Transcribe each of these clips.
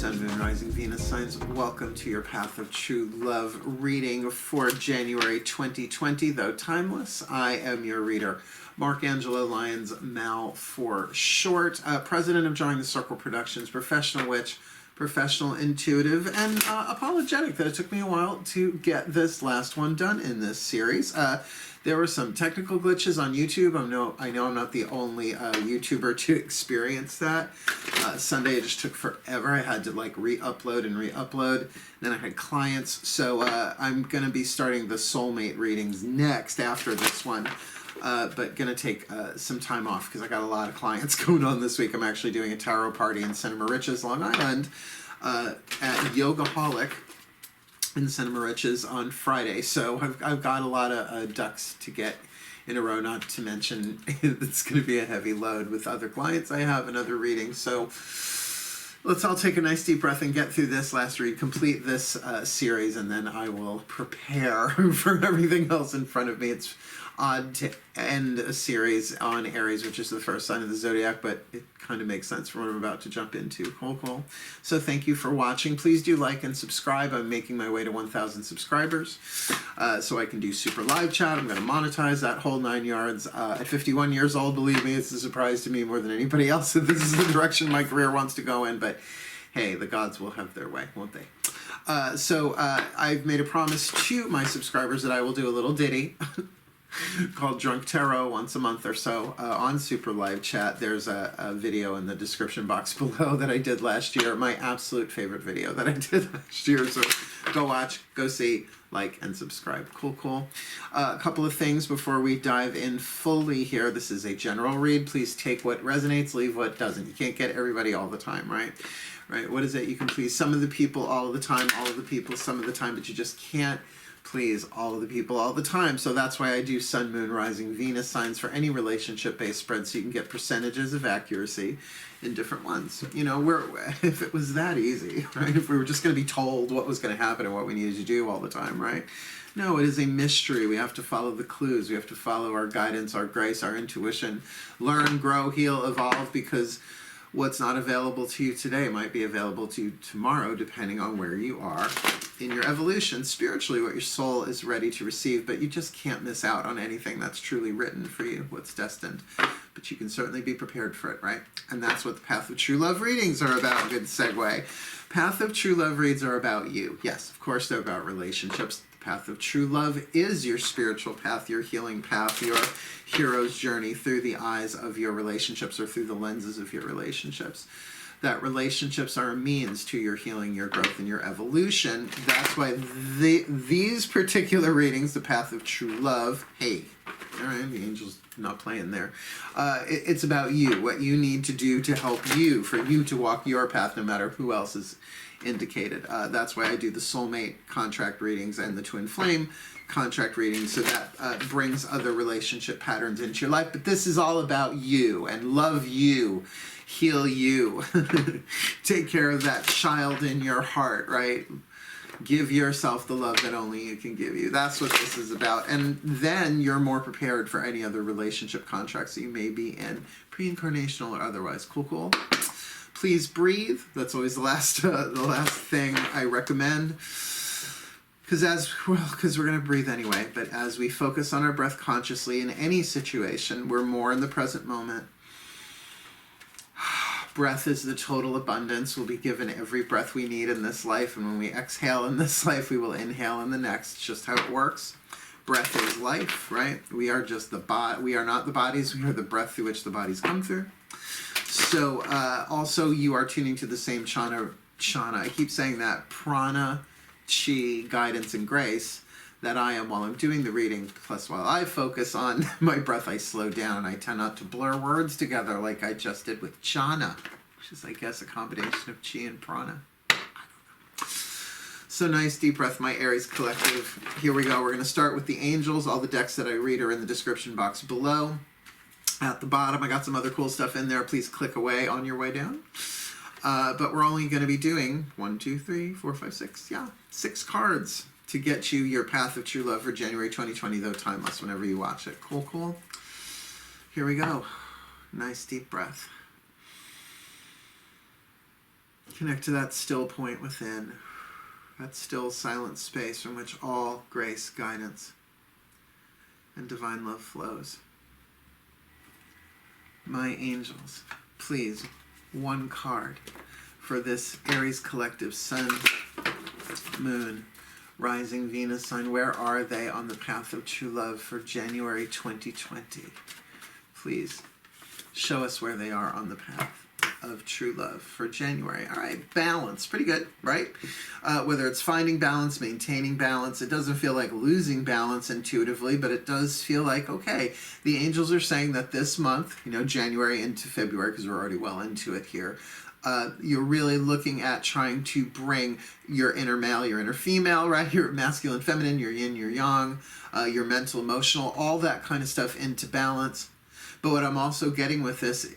Sun, Moon, Rising, Venus signs, welcome to your Path of True Love reading for January 2020, though timeless. I am your reader, Mark Angelo Lyons, Mal for short, president of Drawing the Circle Productions, professional witch, professional intuitive, and apologetic that it took me a while to get this last one done in this series. There were some technical glitches on YouTube. I know I'm not the only YouTuber to experience that. Sunday it just took forever. I had to like re-upload and re-upload. Then I had clients. So I'm going to be starting the soulmate readings next after this one. But going to take some time off because I got a lot of clients going on this week. I'm actually doing a tarot party in Santa Mauritius, Long Island at Yogaholic in Santa Mauritius on Friday. So I've got a lot of ducks to get in a row, not to mention it's going to be a heavy load with other clients I have and other readings. So let's all take a nice deep breath and get through this last read, complete this series, and then I will prepare for everything else in front of me. It's odd to end a series on Aries, which is the first sign of the zodiac, but it kind of makes sense for what I'm about to jump into. Cool. So thank you for watching. Please do like and subscribe. I'm making my way to 1,000 subscribers so I can do super live chat. I'm going to monetize that whole 9 yards. At 51 years old, believe me, it's a surprise to me more than anybody else that this is the direction my career wants to go in, but hey, the gods will have their way, won't they? I've made a promise to my subscribers that I will do a little ditty called Drunk Tarot once a month or so on Super Live Chat. There's a video in the description box below that I did last year, my absolute favorite video that I did last year. So go watch, go see, like, and subscribe. Cool. A couple of things before we dive in fully here. This is a general read. Please take what resonates, leave what doesn't. You can't get everybody all the time, right? What is it? You can please some of the people all of the time, all of the people some of the time, but you just can't please all of the people all the time. So that's why I do Sun, Moon, Rising, Venus signs for any relationship-based spread, so you can get percentages of accuracy in different ones. You know, if it was that easy, right? If we were just going to be told what was going to happen and what we needed to do all the time, right? No, it is a mystery. We have to follow the clues. We have to follow our guidance, our grace, our intuition, learn, grow, heal, evolve, because what's not available to you today might be available to you tomorrow, depending on where you are in your evolution, spiritually, what your soul is ready to receive. But you just can't miss out on anything that's truly written for you, what's destined. But you can certainly be prepared for it, right? And that's what the Path of True Love readings are about. Good segue. Path of True Love reads are about you. Yes, of course they're about relationships. Path of True Love is your spiritual path, your healing path, your hero's journey through the eyes of your relationships or through the lenses of your relationships. That relationships are a means to your healing, your growth, and your evolution. That's why these particular readings, the Path of True Love, hey, all right, the angel's not playing there. It's about you, what you need to do to help you, for you to walk your path no matter who else is indicated. That's why I do the soulmate contract readings and the twin flame contract readings, so that brings other relationship patterns into your life. But this is all about you and love you, heal you, take care of that child in your heart, right? Give yourself the love that only you can give you. That's what this is about. And then you're more prepared for any other relationship contracts that you may be in, pre-incarnational or otherwise. Cool. Please breathe. That's always the last thing I recommend. Because we're going to breathe anyway. But as we focus on our breath consciously in any situation, we're more in the present moment. Breath is the total abundance. We'll be given every breath we need in this life. And when we exhale in this life, we will inhale in the next. It's just how it works. Breath is life, right? We are just we are not the bodies. We are the breath through which the bodies come through. So also you are tuning to the same chana, I keep saying that, prana, chi, guidance, and grace that I am while I'm doing the reading. Plus, while I focus on my breath, I slow down. I tend not to blur words together like I just did with chana, which is, I guess, a combination of chi and prana. So nice deep breath, my Aries collective. Here we go. We're going to start with the angels. All the decks that I read are in the description box below. At the bottom, I got some other cool stuff in there. Please click away on your way down. But we're only going to be doing 1, 2, 3, 4, 5, 6. Yeah, 6 cards to get you your Path of True Love for January 2020, though timeless whenever you watch it. Cool. Here we go. Nice deep breath. Connect to that still point within, that still silent space from which all grace, guidance, and divine love flows. My angels, please, one card for this Aries collective Sun, Moon, Rising, Venus sign. Where are they on the path of true love for January 2020? Please show us where they are on the path of true love for January. All right, balance, pretty good, right? Whether it's finding balance, maintaining balance, it doesn't feel like losing balance intuitively, but it does feel like, okay, the angels are saying that this month, January into February, because we're already well into it here, you're really looking at trying to bring your inner male, your inner female, right? Your masculine, feminine, your yin, your yang, your mental, emotional, all that kind of stuff into balance. But what I'm also getting with this,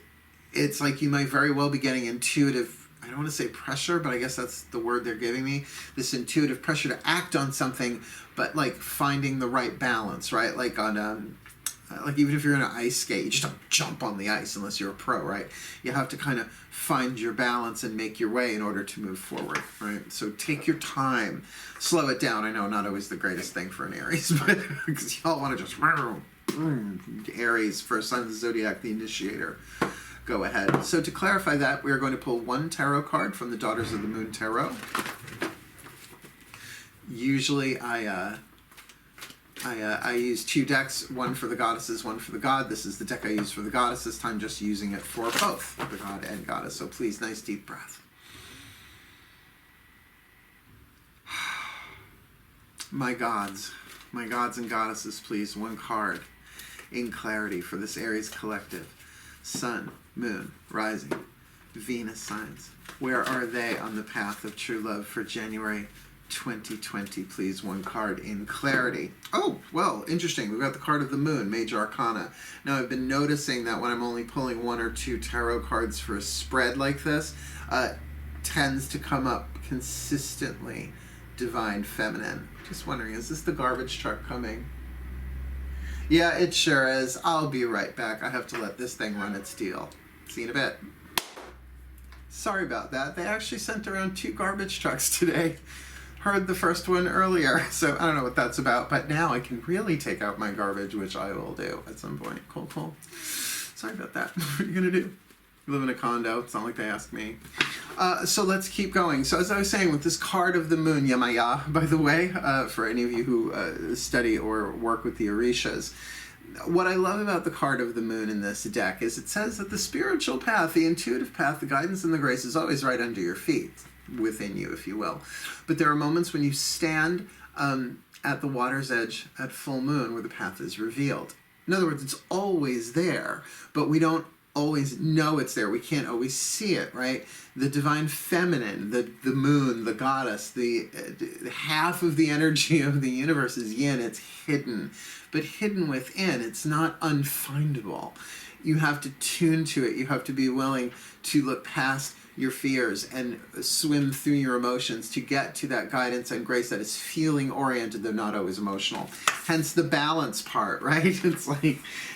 it's like you might very well be getting intuitive, I don't want to say pressure, but I guess that's the word they're giving me, this intuitive pressure to act on something, but like finding the right balance, right? Like on like even if you're in an ice skate, you just don't jump on the ice unless you're a pro, right? You have to kind of find your balance and make your way in order to move forward, right? So take your time, slow it down. I know not always the greatest thing for an Aries, but because y'all want to just Aries, first sign of the zodiac, the initiator. Go ahead. So to clarify that, we are going to pull one tarot card from the Daughters of the Moon Tarot. Usually I use two decks, one for the goddesses, one for the god. This is the deck I use for the goddess. This time just using it for both the god and goddess. So please, nice deep breath. My gods and goddesses, please, one card in clarity for this Aries collective. Sun, Moon, Rising, Venus signs. Where are they on the path of true love for January 2020? Please, one card in clarity. Oh, well, interesting. We've got the card of the Moon, Major Arcana. Now, I've been noticing that when I'm only pulling one or two tarot cards for a spread like this, tends to come up consistently Divine Feminine. Just wondering, is this the garbage truck coming? Yeah, it sure is. I'll be right back. I have to let this thing run its deal. See you in a bit. Sorry about that. They actually sent around 2 garbage trucks today. Heard the first one earlier, so I don't know what that's about, but now I can really take out my garbage, which I will do at some point. Cool. Sorry about that. What are you going to do? You live in a condo. It's not like they asked me. So let's keep going. So as I was saying, with this card of the Moon, Yamaya, by the way, for any of you who study or work with the Orishas, what I love about the card of the Moon in this deck is it says that the spiritual path, the intuitive path, the guidance and the grace is always right under your feet, within you, if you will. But there are moments when you stand at the water's edge at full moon where the path is revealed. In other words, it's always there, but we don't always know it's there. We can't always see it, right? The divine feminine, the moon, the goddess, the half of the energy of the universe is yin. It's hidden, but hidden within. It's not unfindable. You have to tune to it. You have to be willing to look past your fears and swim through your emotions to get to that guidance and grace that is feeling oriented, though not always emotional. Hence the balance part, right?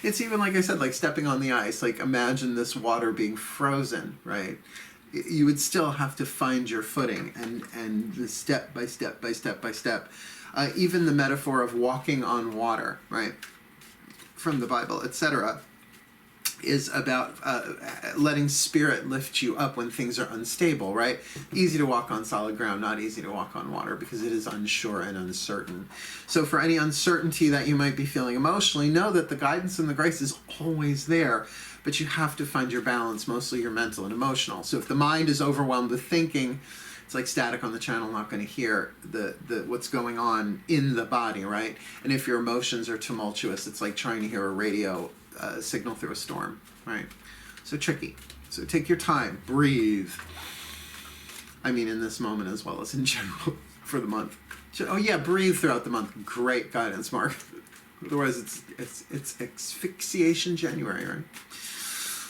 It's even like I said, like stepping on the ice. Like imagine this water being frozen, right? You would still have to find your footing and the step by step by step by step. Even the metaphor of walking on water, right? From the Bible, etc., is about letting spirit lift you up when things are unstable, right? Easy to walk on solid ground, not easy to walk on water because it is unsure and uncertain. So for any uncertainty that you might be feeling emotionally, know that the guidance and the grace is always there, but you have to find your balance, mostly your mental and emotional. So if the mind is overwhelmed with thinking, it's like static on the channel, not going to hear the what's going on in the body, right? And if your emotions are tumultuous, it's like trying to hear a radio signal through a storm, right? So tricky. So take your time, breathe. I mean, in this moment as well as in general for the month. Oh yeah, breathe throughout the month. Great guidance, Mark. Otherwise, it's asphyxiation January, right?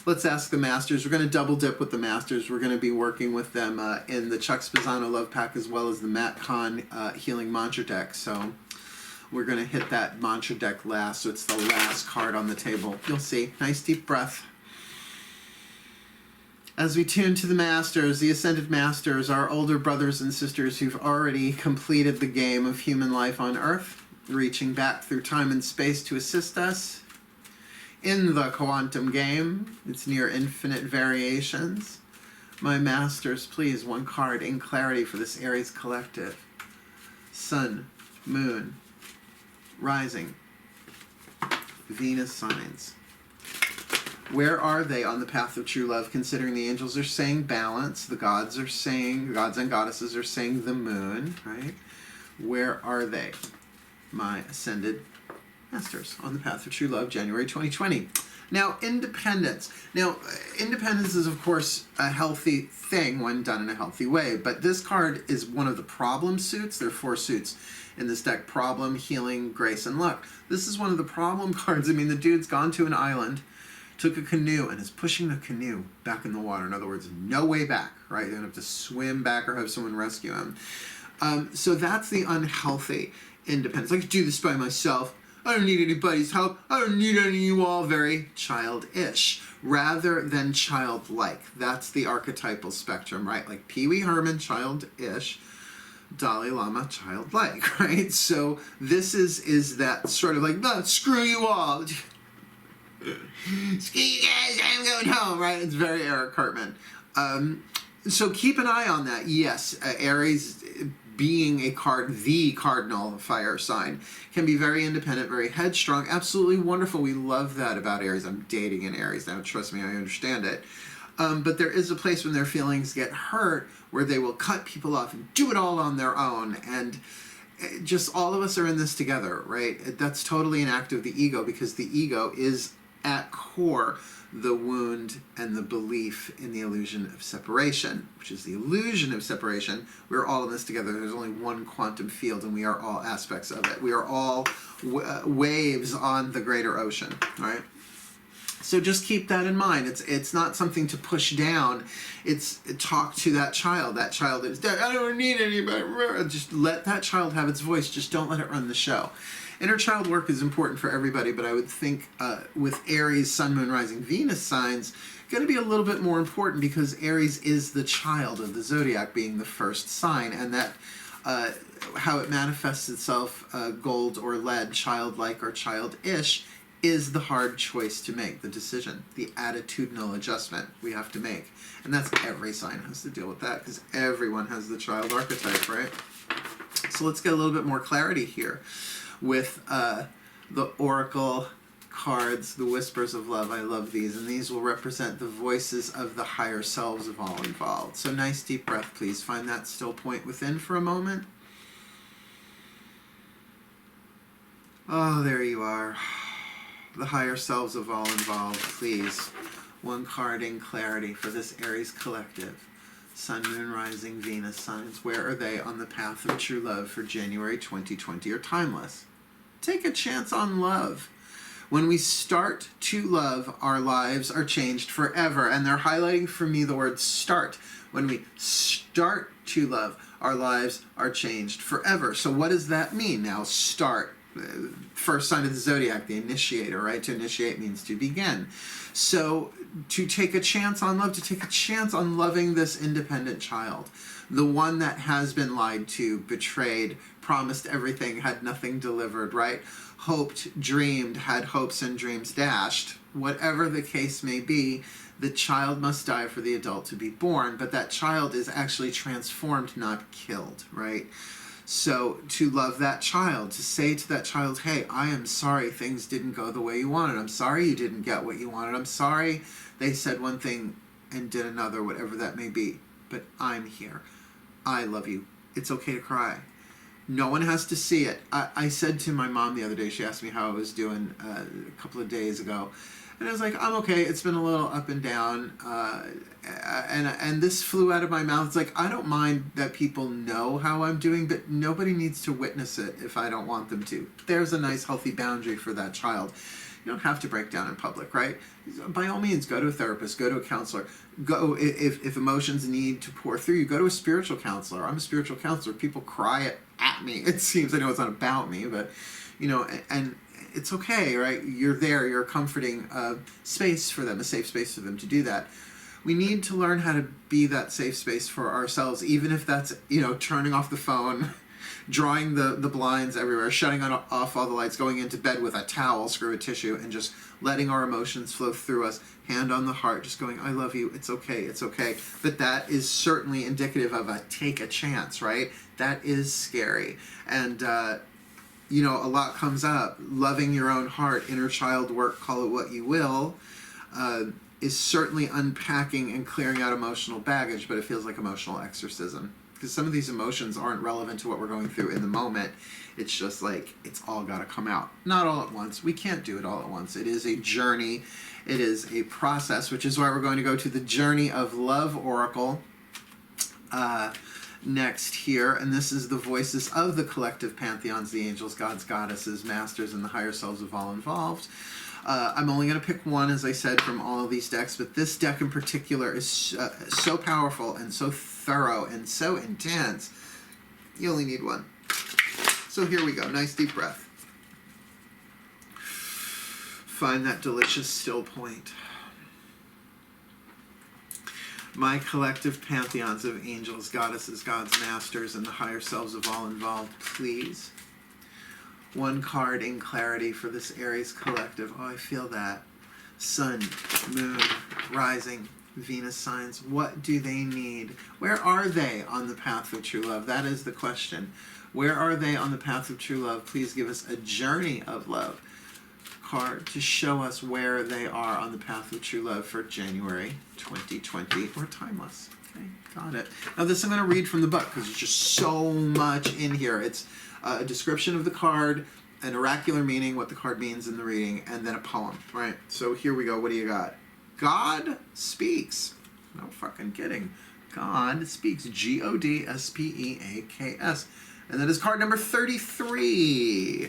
Let's ask the masters. We're going to double dip with the masters. We're going to be working with them in the Chuck Spezzano Love Pack as well as the Matt Kahn Healing Mantra deck. So we're going to hit that mantra deck last, so it's the last card on the table. You'll see. Nice deep breath. As we tune to the Masters, the Ascended Masters, our older brothers and sisters who've already completed the game of human life on Earth, reaching back through time and space to assist us in the quantum game, its near infinite variations. My Masters, please, one card in clarity for this Aries collective. Sun, Moon, Rising, Venus signs. Where are they on the path of true love, considering the angels are saying balance, the gods and goddesses are saying the moon, right? Where are they, my Ascended Masters, on the path of true love, January 2020? Now, independence. Now, independence is, of course, a healthy thing when done in a healthy way, but this card is one of the problem suits. There are 4 suits in this deck: problem, healing, grace, and luck. This is one of the problem cards. I mean, the dude's gone to an island, took a canoe, and is pushing the canoe back in the water. In other words, no way back, right? They don't have to swim back or have someone rescue him. So that's the unhealthy independence. I can do this by myself. I don't need anybody's help. I don't need any of you all. Very childish rather than childlike. That's the archetypal spectrum, right? Like Pee Wee Herman, childish. Dalai Lama, childlike, right? So this is that sort of like, no, screw you all. Screw you guys, I'm going home, right? It's very Eric Cartman. So keep an eye on that. Yes, Aries, being the cardinal fire sign, can be very independent, very headstrong, absolutely wonderful. We love that about Aries. I'm dating an Aries now, trust me, I understand it. But there is a place when their feelings get hurt where they will cut people off and do it all on their own. And just all of us are in this together, right? That's totally an act of the ego, because the ego is at core the wound and the belief in the illusion of separation, which is the illusion of separation. We're all in this together. There's only one quantum field, and we are all aspects of it. We are all waves on the greater ocean, right? So just keep that in mind. It's not something to push down. It's talk to that child. That child is dead. I don't need anybody. Just let that child have its voice. Just don't let it run the show. Inner child work is important for everybody, but I would think with Aries, Sun, Moon, Rising, Venus signs, going to be a little bit more important, because Aries is the child of the zodiac, being the first sign, and that how it manifests itself, gold or lead, childlike or childish, is the hard choice to make, the decision, the attitudinal adjustment we have to make. And that's every sign has to deal with that, because everyone has the child archetype, right? So let's get a little bit more clarity here with the oracle cards, the whispers of love. I love these, and these will represent the voices of the higher selves of all involved. So nice deep breath, please. Find that still point within for a moment. Oh, there you are. The higher selves of all involved, please. One card in clarity for this Aries collective. Sun, Moon, Rising, Venus signs. Where are they on the path of true love for January 2020 or timeless? Take a chance on love. When we start to love, our lives are changed forever. And they're highlighting for me the word start. When we start to love, our lives are changed forever. So what does that mean? Now, start. First sign of the zodiac, the initiator, right? To initiate means to begin. So to take a chance on love, to take a chance on loving this independent child, the one that has been lied to, betrayed, promised everything, had nothing delivered, right? Hoped, dreamed, had hopes and dreams dashed. Whatever the case may be, the child must die for the adult to be born, but that child is actually transformed, not killed, right? So to love that child, to say to that child, hey, I am sorry things didn't go the way you wanted. I'm sorry you didn't get what you wanted. I'm sorry they said one thing and did another, whatever that may be. But I'm here. I love you. It's okay to cry. No one has to see it. I said to my mom the other day, she asked me how I was doing a couple of days ago. And I was like, I'm okay. It's been a little up and down. And this flew out of my mouth. It's like, I don't mind that people know how I'm doing, but nobody needs to witness it if I don't want them to. There's a nice, healthy boundary for that child. You don't have to break down in public, right? By all means, go to a therapist, go to a counselor. Go if emotions need to pour through you, go to a spiritual counselor. I'm a spiritual counselor. People cry at me. It seems, I know it's not about me, but, you know, and it's okay, right? You're there. You're a comforting space for them, a safe space for them to do that. We need to learn how to be that safe space for ourselves, even if that's, turning off the phone, drawing the blinds everywhere, shutting off all the lights, going into bed with a towel, screw a tissue, and just letting our emotions flow through us, hand on the heart, just going, I love you, it's okay, it's okay. But that is certainly indicative of a take a chance, right? That is scary. And, a lot comes up. Loving your own heart, inner child work, call it what you will, is certainly unpacking and clearing out emotional baggage, but it feels like emotional exorcism. Because some of these emotions aren't relevant to what we're going through in the moment. It's just like, it's all got to come out. Not all at once. We can't do it all at once. It is a journey. It is a process, which is why we're going to go to the Journey of Love Oracle next here. And this is the voices of the collective pantheons, the angels, gods, goddesses, masters, and the higher selves of all involved. I'm only going to pick one, as I said, from all of these decks, but this deck in particular is so powerful and so thorough and so intense. You only need one. So here we go. Nice deep breath. Find that delicious still point. My collective pantheons of angels, goddesses, gods, masters, and the higher selves of all involved, please. One card in clarity for this Aries collective. Oh, I feel that. Sun, moon, rising, Venus signs. What do they need? Where are they on the path of true love? That is the question. Where are they on the path of true love? Please give us a journey of love card to show us where they are on the path of true love for January 2020 or timeless. Okay, got it. Now this I'm going to read from the book because there's just so much in here. It's a description of the card, an oracular meaning, what the card means in the reading, and then a poem, right? So here we go. What do you got? God speaks. No fucking kidding. God speaks. Godspeaks. And that is card number 33.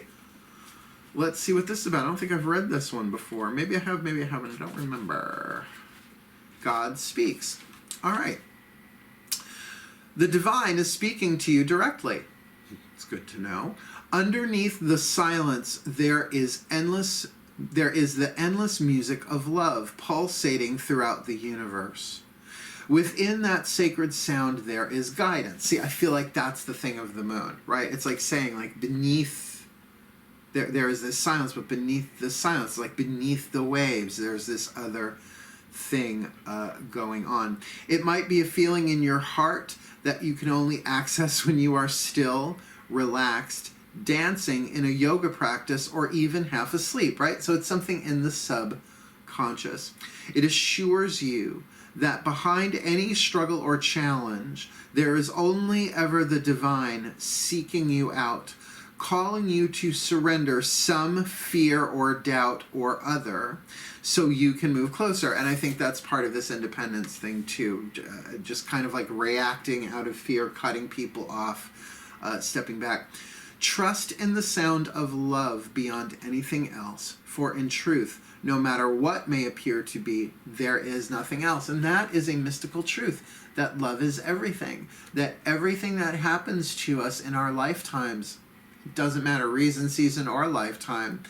Let's see what this is about. I don't think I've read this one before. Maybe I have, maybe I haven't. I don't remember. God speaks. All right. The divine is speaking to you directly. It's good to know. Underneath the silence, there is the endless music of love pulsating throughout the universe. Within that sacred sound, there is guidance. See, I feel like that's the thing of the moon, right? It's like saying, like, beneath, there is this silence, but beneath the silence, like beneath the waves, there's this other thing going on. It might be a feeling in your heart that you can only access when you are still, relaxed, dancing in a yoga practice, or even half asleep, right? So it's something in the subconscious. It assures you that behind any struggle or challenge, there is only ever the divine seeking you out, calling you to surrender some fear or doubt or other so you can move closer. And I think that's part of this independence thing too, just kind of like reacting out of fear, cutting people off, stepping back. Trust in the sound of love beyond anything else, for in truth, no matter what may appear to be, there is nothing else. And that is a mystical truth, that love is everything, that everything that happens to us in our lifetimes, doesn't matter reason, season, or lifetime,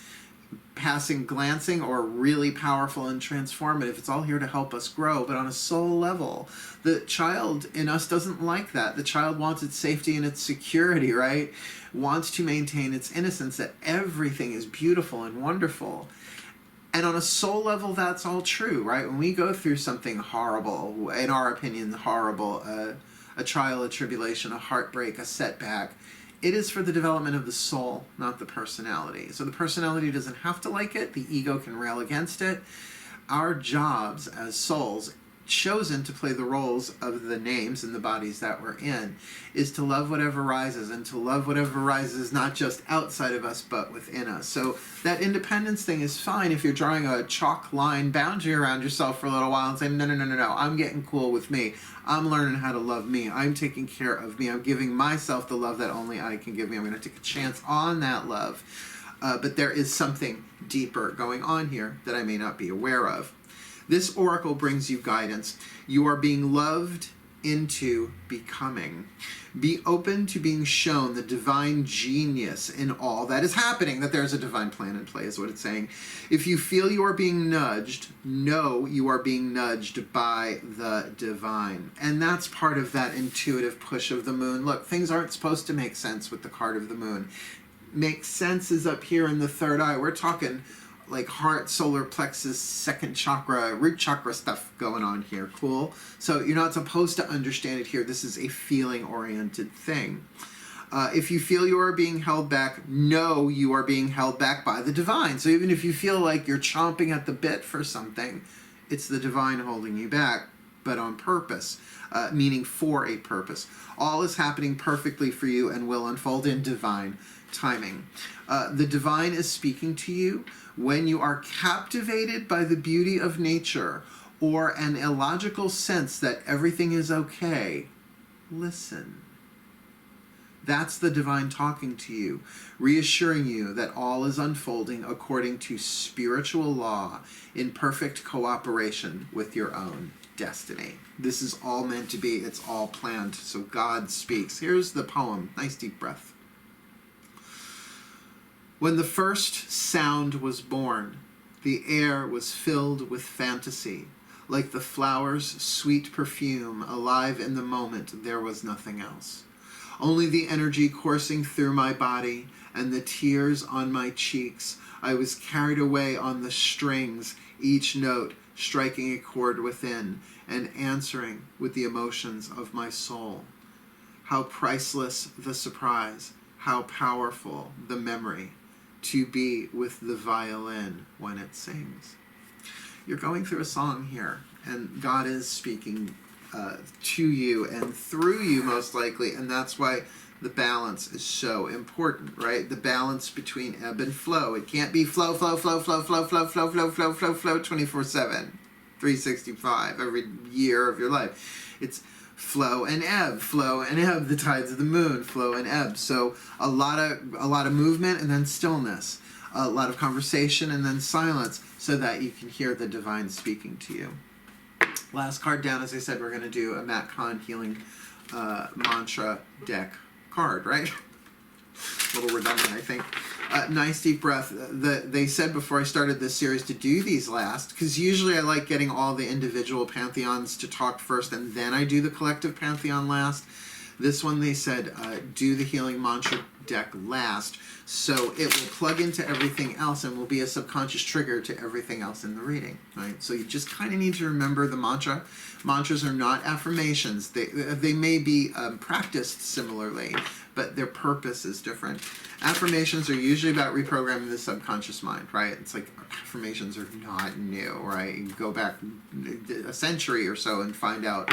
passing, glancing, or really powerful and transformative, it's all here to help us grow. But on a soul level, the child in us doesn't like that. The child wants its safety and its security, right? Wants to maintain its innocence, that everything is beautiful and wonderful. And on a soul level, that's all true, right? When we go through something horrible, in our opinion, horrible, a trial, a tribulation, a heartbreak, a setback, it is for the development of the soul, not the personality. So the personality doesn't have to like it. The ego can rail against it. Our jobs as souls, chosen to play the roles of the names and the bodies that we're in, is to love whatever rises, and to love whatever rises not just outside of us but within us. So that independence thing is fine if you're drawing a chalk line boundary around yourself for a little while and saying, no, I'm getting cool with me. I'm learning how to love me. I'm taking care of me. I'm giving myself the love that only I can give me. I'm going to take a chance on that love. But there is something deeper going on here that I may not be aware of. This oracle brings you guidance. You are being loved into becoming. Be open to being shown the divine genius in all that is happening, that there's a divine plan in play is what it's saying. If you feel you are being nudged, know you are being nudged by the divine. And that's part of that intuitive push of the moon. Look, things aren't supposed to make sense with the card of the moon. Make sense is up here in the third eye. We're talking like heart, solar plexus, second chakra, root chakra stuff going on here. Cool? So you're not supposed to understand it here. This is a feeling-oriented thing. If you feel you are being held back, know you are being held back by the divine. So even if you feel like you're chomping at the bit for something, it's the divine holding you back, but on purpose, meaning for a purpose. All is happening perfectly for you and will unfold in divine timing. The divine is speaking to you when you are captivated by the beauty of nature or an illogical sense that everything is okay. Listen. That's the divine talking to you, reassuring you that all is unfolding according to spiritual law in perfect cooperation with your own destiny. This is all meant to be. It's all planned. So God speaks. Here's the poem. Nice deep breath. When the first sound was born, the air was filled with fantasy. Like the flower's sweet perfume, alive in the moment, there was nothing else. Only the energy coursing through my body and the tears on my cheeks. I was carried away on the strings, each note striking a chord within and answering with the emotions of my soul. How priceless the surprise, how powerful the memory to be with the violin when it sings. You're going through a song here, and God is speaking to you and through you most likely, and that's why the balance is so important, right? The balance between ebb and flow. It can't be flow, flow, flow, flow, flow, flow, flow, flow, flow, flow, flow, 24/7, 365, every year of your life. It's flow and ebb, the tides of the moon, flow and ebb. So a lot of movement and then stillness, a lot of conversation and then silence, so that you can hear the divine speaking to you. Last card down, as I said, we're going to do a Kahn healing mantra deck card, right? A little redundant, I think. Nice deep breath. They said before I started this series to do these last, because usually I like getting all the individual pantheons to talk first, and then I do the collective pantheon last. This one they said do the healing mantra deck last, so it will plug into everything else and will be a subconscious trigger to everything else in the reading, right? So you just kind of need to remember the mantra. Mantras are not affirmations. They may be practiced similarly, but their purpose is different. Affirmations are usually about reprogramming the subconscious mind, right? It's like affirmations are not new, right? You go back a century or so and find out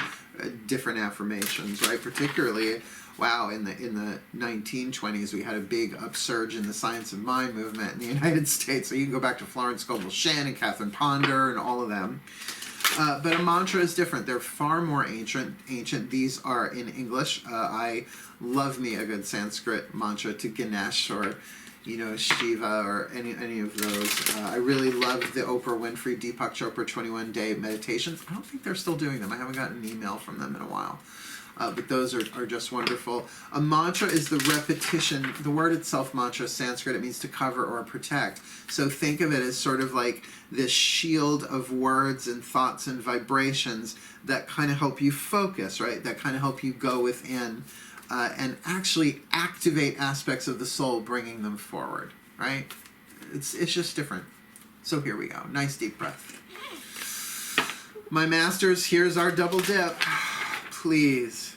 different affirmations, right? Particularly, wow, in the 1920s, we had a big upsurge in the science of mind movement in the United States. So you can go back to Florence Scovel Shinn and Catherine Ponder and all of them. But a mantra is different. They're far more ancient. These are in English. I love me a good Sanskrit mantra to Ganesh or, Shiva or any of those. I really love the Oprah Winfrey, Deepak Chopra 21-day meditations. I don't think they're still doing them. I haven't gotten an email from them in a while. But those are just wonderful. A mantra is the repetition. The word itself, mantra, Sanskrit, it means to cover or protect. So think of it as sort of like this shield of words and thoughts and vibrations that kind of help you focus, right? That kind of help you go within and actually activate aspects of the soul, bringing them forward, right? It's just different. So here we go. Nice deep breath. My masters, here's our double dip. Please.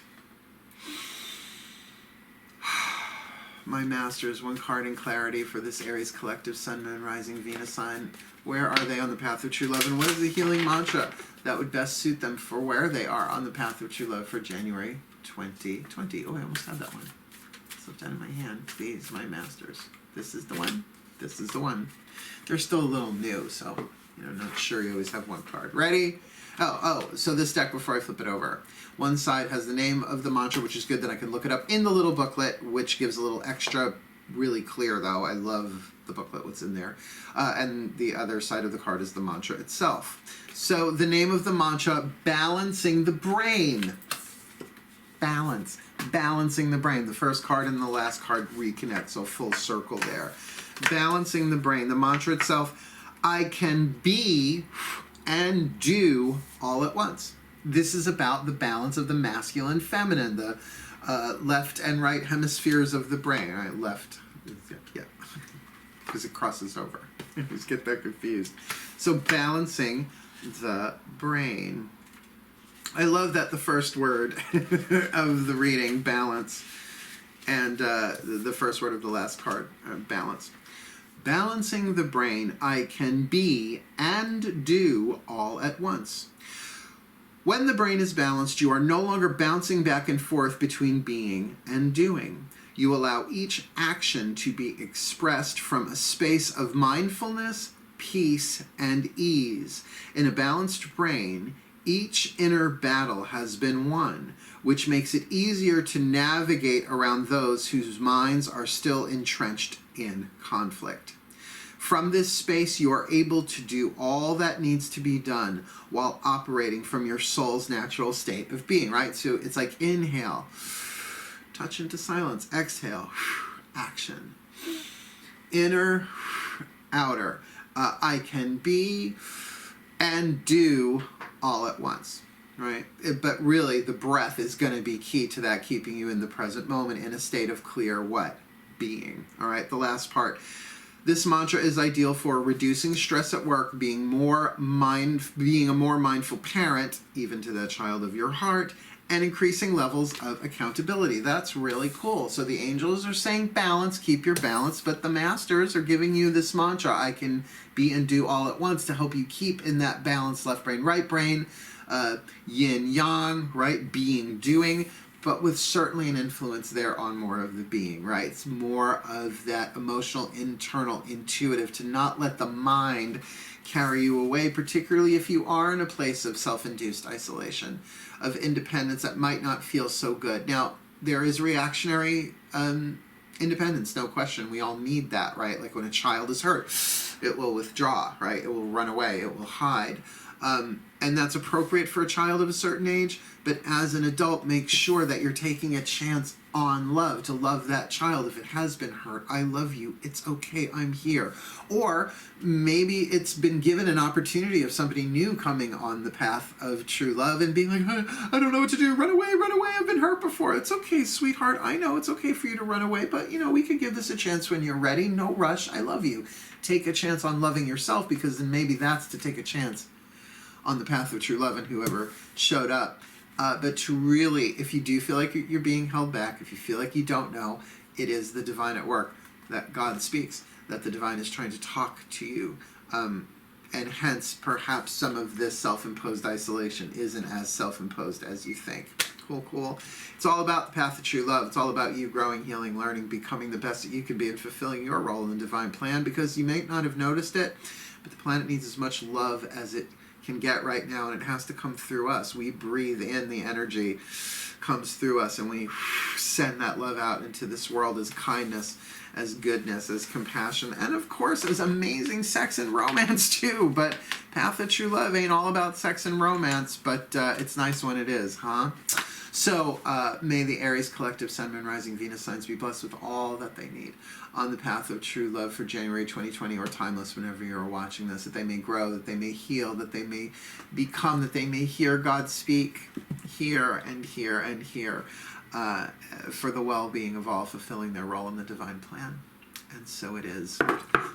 My masters, one card in clarity for this Aries collective Sun, Moon, Rising, Venus sign. Where are they on the path of true love? And what is the healing mantra that would best suit them for where they are on the path of true love for January 2020? Oh, I almost had that one. Slipped out of my hand. Please, my masters. This is the one. This is the one. They're still a little new, so, not sure you always have one card. Ready? So this deck, before I flip it over, one side has the name of the mantra, which is good that I can look it up in the little booklet, which gives a little extra, really clear though. I love the booklet, what's in there. And the other side of the card is the mantra itself. So the name of the mantra, balancing the brain. balance. Balancing the brain. The first card and the last card reconnect, so full circle there. Balancing the brain. The mantra itself, I can be and do all at once. This is about the balance of the masculine, feminine, the left and right hemispheres of the brain. Right, left, yeah, because it crosses over. I just get that confused. So balancing the brain. I love that the first word of the reading, balance, and the first word of the last card, balance. Balancing the brain, I can be and do all at once. When the brain is balanced, you are no longer bouncing back and forth between being and doing. You allow each action to be expressed from a space of mindfulness, peace, and ease. In a balanced brain, each inner battle has been won, which makes it easier to navigate around those whose minds are still entrenched in conflict. From this space, you are able to do all that needs to be done while operating from your soul's natural state of being, right? So it's like inhale, touch into silence, exhale, action. Inner, outer. I can be and do all at once, right? But really, the breath is going to be key to that, keeping you in the present moment in a state of clear what? Being, all right? The last part. This mantra is ideal for reducing stress at work, being a more mindful parent, even to the child of your heart, and increasing levels of accountability. That's really cool. So the angels are saying balance, keep your balance, but the masters are giving you this mantra, I can be and do all at once, to help you keep in that balance, left brain, right brain, yin yang, right? Being, doing, but with certainly an influence there on more of the being, right? It's more of that emotional, internal, intuitive, to not let the mind carry you away, particularly if you are in a place of self-induced isolation, of independence that might not feel so good. Now, there is reactionary independence, no question. We all need that, right? Like when a child is hurt, it will withdraw, right? It will run away, it will hide. And that's appropriate for a child of a certain age, but as an adult, make sure that you're taking a chance on love, to love that child. If it has been hurt, I love you, it's okay, I'm here. Or maybe it's been given an opportunity of somebody new coming on the path of true love and being like, I don't know what to do, run away, I've been hurt before. It's okay, sweetheart, I know it's okay for you to run away, but we can give this a chance when you're ready, no rush, I love you. Take a chance on loving yourself, because then maybe that's to take a chance on the path of true love and whoever showed up. But to really, if you do feel like you're being held back, if you feel like you don't know, it is the divine at work, that God speaks, that the divine is trying to talk to you. And hence, perhaps some of this self-imposed isolation isn't as self-imposed as you think. Cool. It's all about the path of true love. It's all about you growing, healing, learning, becoming the best that you can be, and fulfilling your role in the divine plan, because you may not have noticed it, but the planet needs as much love as it can get right now, and it has to come through us. We breathe in, the energy comes through us, and we send that love out into this world as kindness, as goodness, as compassion, and of course as amazing sex and romance too. But path of true love ain't all about sex and romance, but it's nice when it is, huh? So may the Aries collective Sun, Moon, Rising, Venus signs be blessed with all that they need on the path of true love for January 2020, or timeless whenever you're watching this, that they may grow, that they may heal, that they may become, that they may hear God speak here and here and here for the well-being of all, fulfilling their role in the divine plan. And so it is.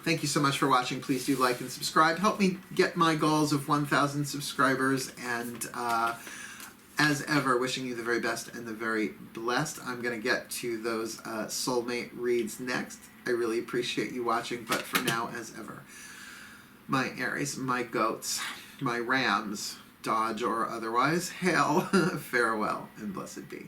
Thank you so much for watching. Please do like and subscribe. Help me get my goals of 1,000 subscribers, and as ever, wishing you the very best and the very blessed. I'm going to get to those soulmate reads next. I really appreciate you watching, but for now, as ever, my Aries, my goats, my rams, dodge or otherwise, hail, farewell, and blessed be.